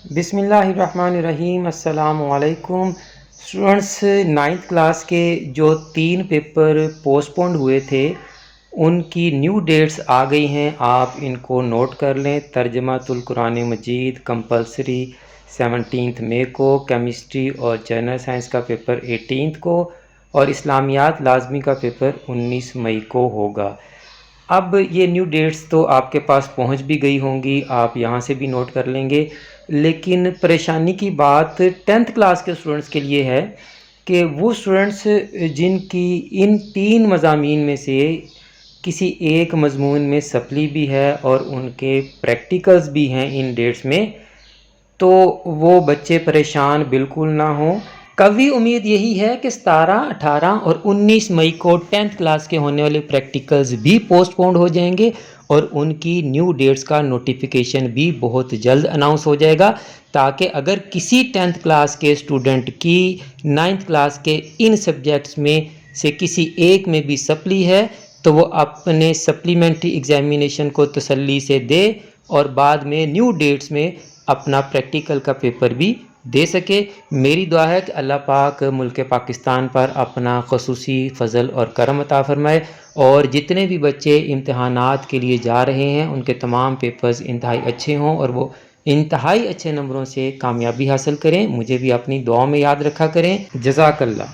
بسم اللہ الرحمن الرحیم۔ السلام علیکم اسٹوڈنٹس۔ 9th کلاس کے جو 3 پیپر پوسٹ پونڈ ہوئے تھے ان کی نیو ڈیٹس آ گئی ہیں، آپ ان کو نوٹ کر لیں۔ ترجمۃ القرآن مجید کمپلسری 17 مئی کو، کیمسٹری اور جنرل سائنس کا پیپر 18 کو، اور اسلامیات لازمی کا پیپر 19 مئی کو ہوگا۔ اب یہ نیو ڈیٹس تو آپ کے پاس پہنچ بھی گئی ہوں گی، آپ یہاں سے بھی نوٹ کر لیں گے، لیکن پریشانی کی بات 10th کلاس کے اسٹوڈنٹس کے لیے ہے کہ وہ اسٹوڈنٹس جن کی ان 3 مضامین میں سے کسی ایک مضمون میں سپلی بھی ہے اور ان کے پریکٹیکلز بھی ہیں ان ڈیٹس میں، تو وہ بچے پریشان بالکل نہ ہوں۔ قوی امید یہی ہے کہ 17، 18 اور 19 مئی کو 10th کلاس کے ہونے والے پریکٹیکلز بھی پوسٹ پونڈ ہو جائیں گے اور ان کی نیو ڈیٹس کا نوٹیفیکیشن بھی بہت جلد اناؤنس ہو جائے گا، تاکہ اگر کسی 10th کلاس کے اسٹوڈنٹ کی 9th کلاس کے ان سبجیکٹس میں سے کسی ایک میں بھی سپلی ہے تو وہ اپنے سپلیمنٹری ایگزامینیشن کو تسلی سے دے اور بعد میں نیو ڈیٹس میں اپنا پریکٹیکل کا پیپر بھی دے سکے۔ میری دعا ہے کہ اللہ پاک ملک پاکستان پر اپنا خصوصی فضل اور کرم عطا فرمائے، اور جتنے بھی بچے امتحانات کے لیے جا رہے ہیں ان کے تمام پیپرز انتہائی اچھے ہوں اور وہ انتہائی اچھے نمبروں سے کامیابی حاصل کریں۔ مجھے بھی اپنی دعاؤں میں یاد رکھا کریں۔ جزاک اللہ۔